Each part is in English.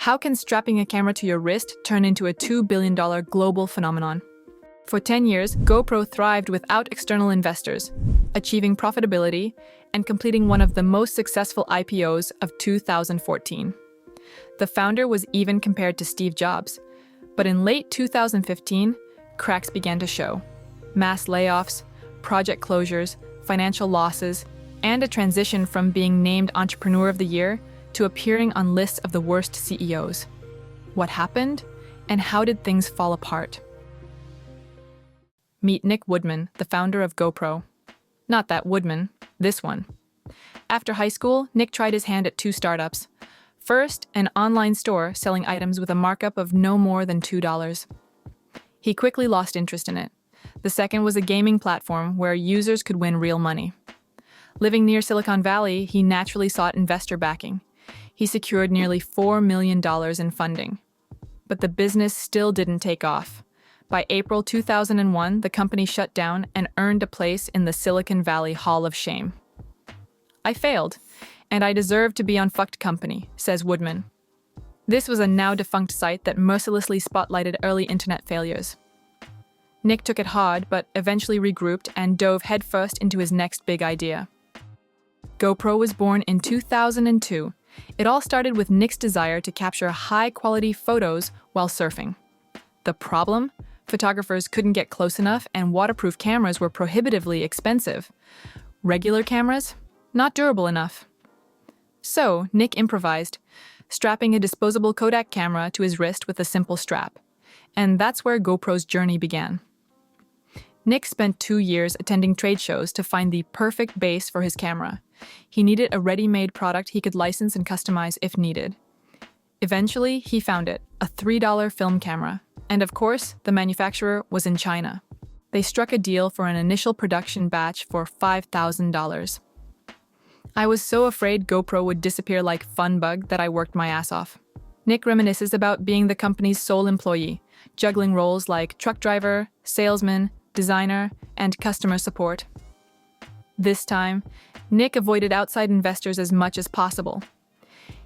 How can strapping a camera to your wrist turn into a $2 billion global phenomenon? For 10 years, GoPro thrived without external investors, achieving profitability and completing one of the most successful IPOs of 2014. The founder was even compared to Steve Jobs. But in late 2015, cracks began to show. Mass layoffs, project closures, financial losses, and a transition from being named Entrepreneur of the Year to appearing on lists of the worst CEOs. What happened, and how did things fall apart? Meet Nick Woodman, the founder of GoPro. Not that Woodman, this one. After high school, Nick tried his hand at two startups. First, an online store selling items with a markup of no more than $2. He quickly lost interest in it. The second was a gaming platform where users could win real money. Living near Silicon Valley, he naturally sought investor backing. He secured nearly $4 million in funding. But the business still didn't take off. By April 2001, the company shut down and earned a place in the Silicon Valley Hall of Shame. "I failed, and I deserve to be on Fucked Company," says Woodman. This was a now-defunct site that mercilessly spotlighted early internet failures. Nick took it hard, but eventually regrouped and dove headfirst into his next big idea. GoPro was born in 2002. It all started with Nick's desire to capture high-quality photos while surfing. The problem? Photographers couldn't get close enough, and waterproof cameras were prohibitively expensive. Regular cameras? Not durable enough. So, Nick improvised, strapping a disposable Kodak camera to his wrist with a simple strap. And that's where GoPro's journey began. Nick spent 2 years attending trade shows to find the perfect base for his camera. He needed a ready-made product he could license and customize if needed. Eventually, he found it, a $3 film camera. And of course, the manufacturer was in China. They struck a deal for an initial production batch for $5,000. "I was so afraid GoPro would disappear like Funbug that I worked my ass off." Nick reminisces about being the company's sole employee, juggling roles like truck driver, salesman, designer, and customer support. This time, Nick avoided outside investors as much as possible.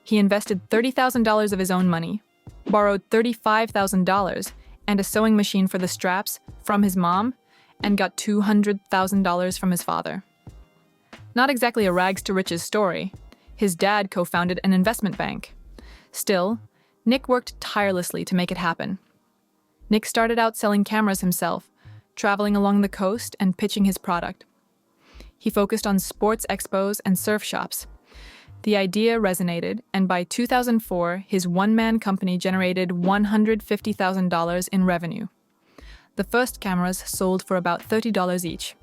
He invested $30,000 of his own money, borrowed $35,000 and a sewing machine for the straps from his mom, and got $200,000 from his father. Not exactly a rags to riches story. His dad co-founded an investment bank. Still, Nick worked tirelessly to make it happen. Nick started out selling cameras himself, traveling along the coast and pitching his product. He focused on sports expos and surf shops. The idea resonated, and by 2004, his one-man company generated $150,000 in revenue. The first cameras sold for about $30 each.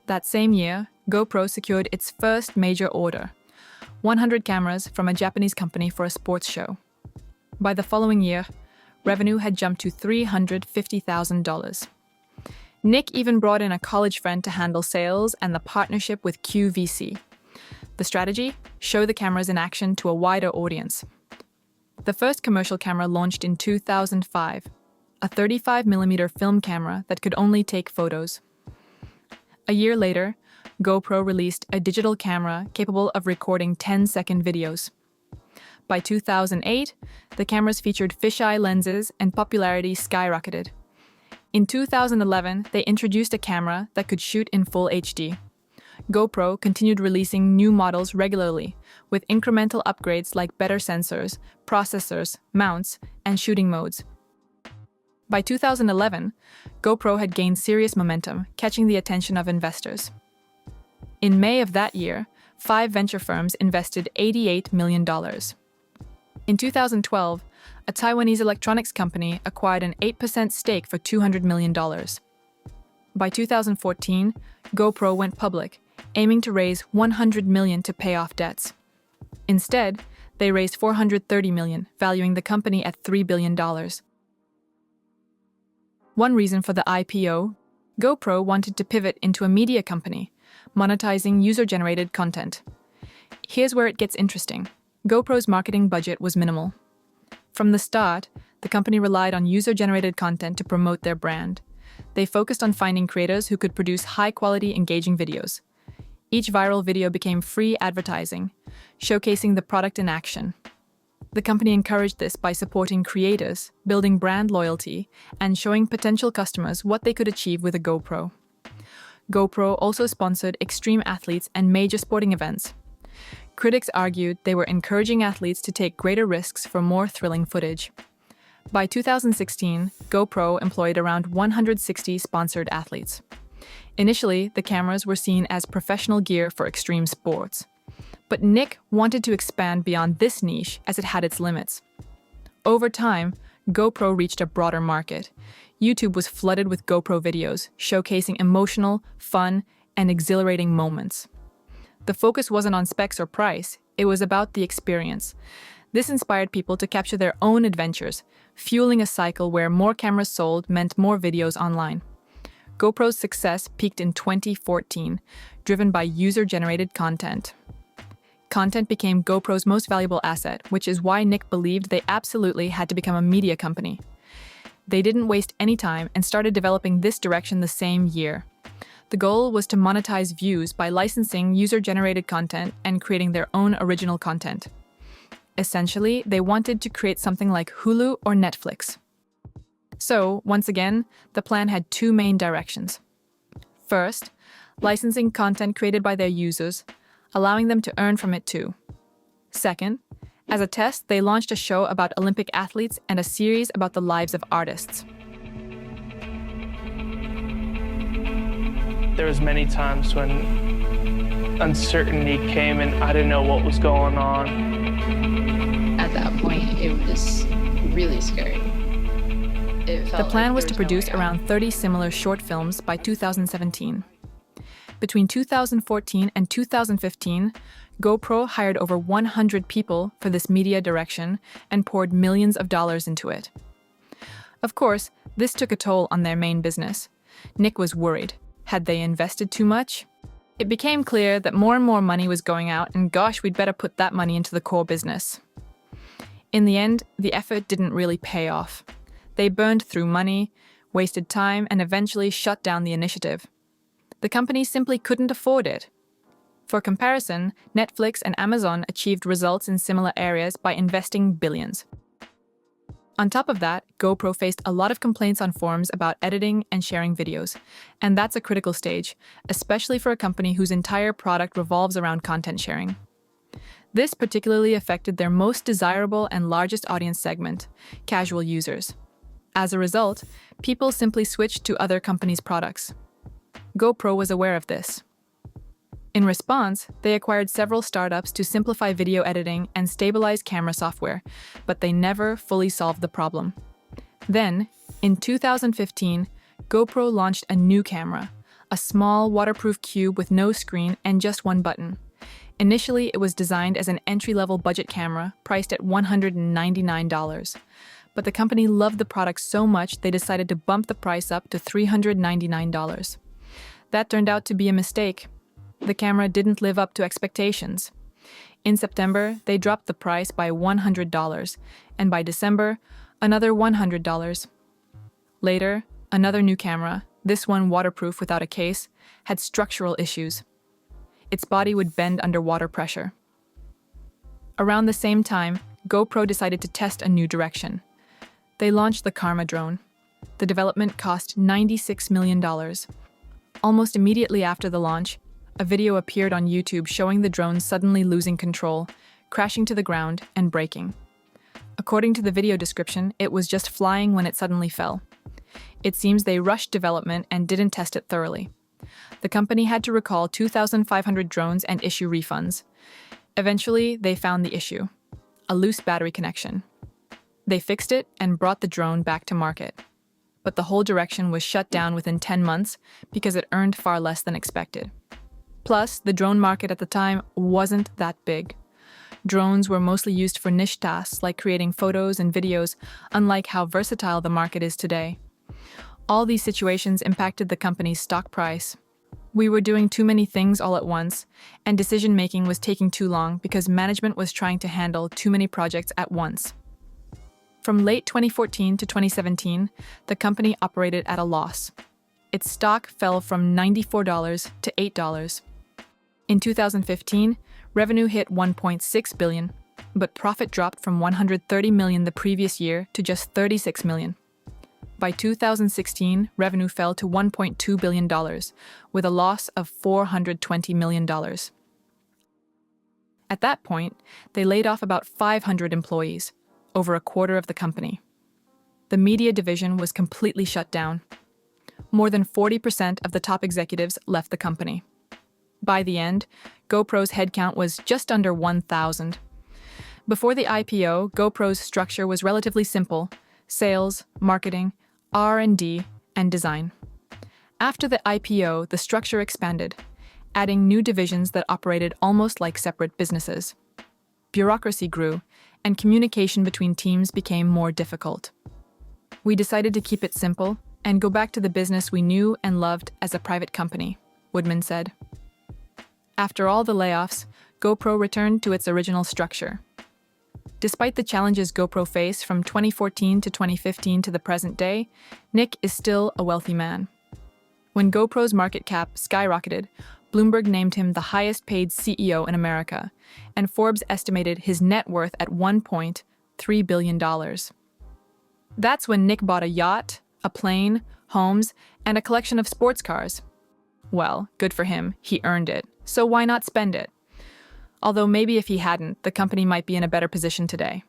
That same year, GoPro secured its first major order, 100 cameras from a Japanese company for a sports show. By the following year, revenue had jumped to $350,000. Nick even brought in a college friend to handle sales and the partnership with QVC. The strategy? Show the cameras in action to a wider audience. The first commercial camera launched in 2005, a 35mm film camera that could only take photos. A year later, GoPro released a digital camera capable of recording 10-second videos. By 2008, the cameras featured fisheye lenses and popularity skyrocketed. In 2011, they introduced a camera that could shoot in full HD. GoPro continued releasing new models regularly, with incremental upgrades like better sensors, processors, mounts, and shooting modes. By 2011, GoPro had gained serious momentum, catching the attention of investors. In May of that year, 5 venture firms invested $88 million. In 2012, a Taiwanese electronics company acquired an 8% stake for $200 million. By 2014, GoPro went public, aiming to raise $100 million to pay off debts. Instead, they raised $430 million, valuing the company at $3 billion. One reason for the IPO, GoPro wanted to pivot into a media company, monetizing user-generated content. Here's where it gets interesting. GoPro's marketing budget was minimal. From the start, the company relied on user-generated content to promote their brand. They focused on finding creators who could produce high-quality, engaging videos. Each viral video became free advertising, showcasing the product in action. The company encouraged this by supporting creators, building brand loyalty, and showing potential customers what they could achieve with a GoPro. GoPro also sponsored extreme athletes and major sporting events. Critics argued they were encouraging athletes to take greater risks for more thrilling footage. By 2016, GoPro employed around 160 sponsored athletes. Initially, the cameras were seen as professional gear for extreme sports. But Nick wanted to expand beyond this niche as it had its limits. Over time, GoPro reached a broader market. YouTube was flooded with GoPro videos, showcasing emotional, fun, and exhilarating moments. The focus wasn't on specs or price, it was about the experience. This inspired people to capture their own adventures, fueling a cycle where more cameras sold meant more videos online. GoPro's success peaked in 2014, driven by user-generated content. Content became GoPro's most valuable asset, which is why Nick believed they absolutely had to become a media company. They didn't waste any time and started developing this direction the same year. The goal was to monetize views by licensing user-generated content and creating their own original content. Essentially, they wanted to create something like Hulu or Netflix. So, once again, the plan had two main directions. First, licensing content created by their users, allowing them to earn from it too. Second, as a test, they launched a show about Olympic athletes and a series about the lives of artists. There was many times when uncertainty came and I didn't know what was going on. At that point, it was really scary. The plan was to produce around 30 similar short films by 2017. Between 2014 and 2015, GoPro hired over 100 people for this media direction and poured millions of dollars into it. Of course, this took a toll on their main business. Nick was worried. Had they invested too much? It became clear that more and more money was going out, and gosh, we'd better put that money into the core business. In the end, the effort didn't really pay off. They burned through money, wasted time, and eventually shut down the initiative. The company simply couldn't afford it. For comparison, Netflix and Amazon achieved results in similar areas by investing billions. On top of that, GoPro faced a lot of complaints on forums about editing and sharing videos, and that's a critical stage, especially for a company whose entire product revolves around content sharing. This particularly affected their most desirable and largest audience segment, casual users. As a result, people simply switched to other companies' products. GoPro was aware of this. In response, they acquired several startups to simplify video editing and stabilize camera software, but they never fully solved the problem. Then, in 2015, GoPro launched a new camera, a small waterproof cube with no screen and just one button. Initially, it was designed as an entry-level budget camera priced at $199. But the company loved the product so much they decided to bump the price up to $399. That turned out to be a mistake. The camera didn't live up to expectations. In September, they dropped the price by $100, and by December, another $100. Later, another new camera, this one waterproof without a case, had structural issues. Its body would bend under water pressure. Around the same time, GoPro decided to test a new direction. They launched the Karma drone. The development cost $96 million. Almost immediately after the launch, a video appeared on YouTube showing the drone suddenly losing control, crashing to the ground, and breaking. According to the video description, it was just flying when it suddenly fell. It seems they rushed development and didn't test it thoroughly. The company had to recall 2,500 drones and issue refunds. Eventually, they found the issue: a loose battery connection. They fixed it and brought the drone back to market. But the whole direction was shut down within 10 months because it earned far less than expected. Plus, the drone market at the time wasn't that big. Drones were mostly used for niche tasks like creating photos and videos, unlike how versatile the market is today. All these situations impacted the company's stock price. We were doing too many things all at once, and decision-making was taking too long because management was trying to handle too many projects at once. From late 2014 to 2017, the company operated at a loss. Its stock fell from $94 to $8. In 2015, revenue hit $1.6 billion, but profit dropped from $130 million the previous year to just $36 million. By 2016, revenue fell to $1.2 billion, with a loss of $420 million. At that point, they laid off about 500 employees, over a quarter of the company. The media division was completely shut down. More than 40% of the top executives left the company. By the end, GoPro's headcount was just under 1,000. Before the IPO, GoPro's structure was relatively simple: sales, marketing, R&D, and design. After the IPO, the structure expanded, adding new divisions that operated almost like separate businesses. Bureaucracy grew, and communication between teams became more difficult. We decided to keep it simple and go back to the business we knew and loved as a private company, Woodman said. After all the layoffs, GoPro returned to its original structure. Despite the challenges GoPro faced from 2014 to 2015 to the present day, Nick is still a wealthy man. When GoPro's market cap skyrocketed, Bloomberg named him the highest-paid CEO in America, and Forbes estimated his net worth at $1.3 billion. That's when Nick bought a yacht, a plane, homes, and a collection of sports cars. Well, good for him, he earned it, so why not spend it? Although maybe if he hadn't, the company might be in a better position today.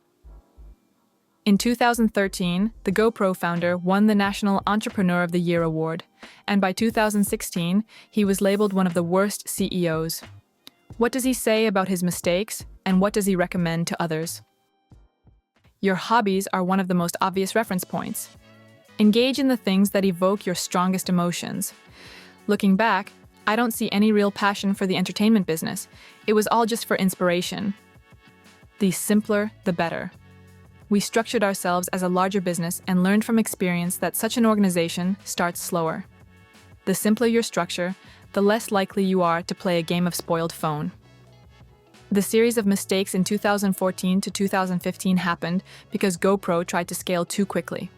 In 2013, the GoPro founder won the National Entrepreneur of the Year award, and by 2016, he was labeled one of the worst CEOs. What does he say about his mistakes, and what does he recommend to others? Your hobbies are one of the most obvious reference points. Engage in the things that evoke your strongest emotions. Looking back, I don't see any real passion for the entertainment business. It was all just for inspiration. The simpler, the better. We structured ourselves as a larger business and learned from experience that such an organization starts slower. The simpler your structure, the less likely you are to play a game of spoiled phone. The series of mistakes in 2014 to 2015 happened because GoPro tried to scale too quickly.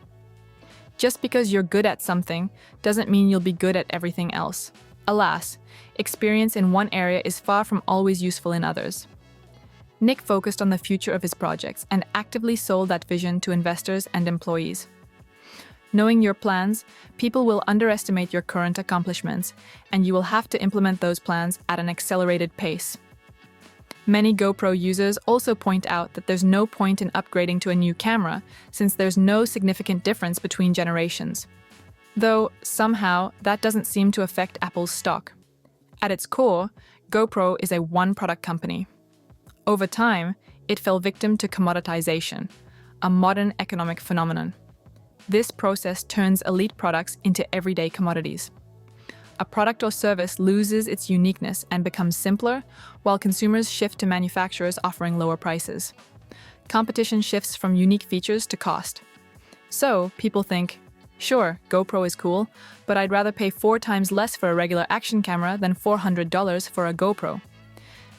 Just because you're good at something doesn't mean you'll be good at everything else. Alas, experience in one area is far from always useful in others. Nick focused on the future of his projects and actively sold that vision to investors and employees. Knowing your plans, people will underestimate your current accomplishments, and you will have to implement those plans at an accelerated pace. Many GoPro users also point out that there's no point in upgrading to a new camera since there's no significant difference between generations. Though, somehow, that doesn't seem to affect Apple's stock. At its core, GoPro is a one-product company. Over time, it fell victim to commoditization, a modern economic phenomenon. This process turns elite products into everyday commodities. A product or service loses its uniqueness and becomes simpler, while consumers shift to manufacturers offering lower prices. Competition shifts from unique features to cost. So, people think, sure, GoPro is cool, but I'd rather pay 4 times less for a regular action camera than $400 for a GoPro.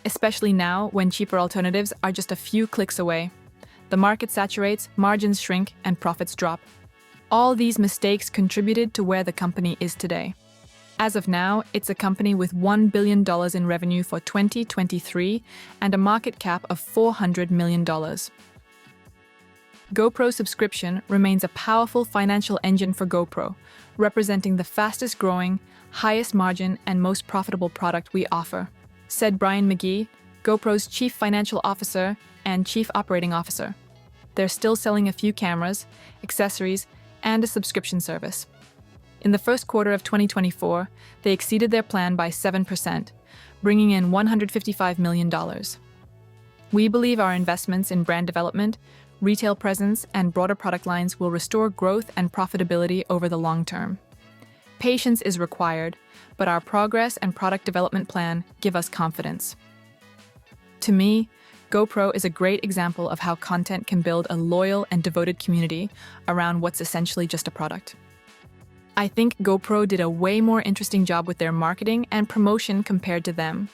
Especially now, when cheaper alternatives are just a few clicks away. The market saturates, margins shrink, and profits drop. All these mistakes contributed to where the company is today. As of now, it's a company with $1 billion in revenue for 2023 and a market cap of $400 million. GoPro subscription remains a powerful financial engine for GoPro, representing the fastest growing, highest margin, and most profitable product we offer, said Brian McGee, GoPro's Chief Financial Officer and Chief Operating Officer. They're still selling a few cameras, accessories, and a subscription service. In the first quarter of 2024, they exceeded their plan by 7%, bringing in $155 million. We believe our investments in brand development, retail presence, and broader product lines will restore growth and profitability over the long term. Patience is required, but our progress and product development plan give us confidence. To me, GoPro is a great example of how content can build a loyal and devoted community around what's essentially just a product. I think GoPro did a way more interesting job with their marketing and promotion compared to them.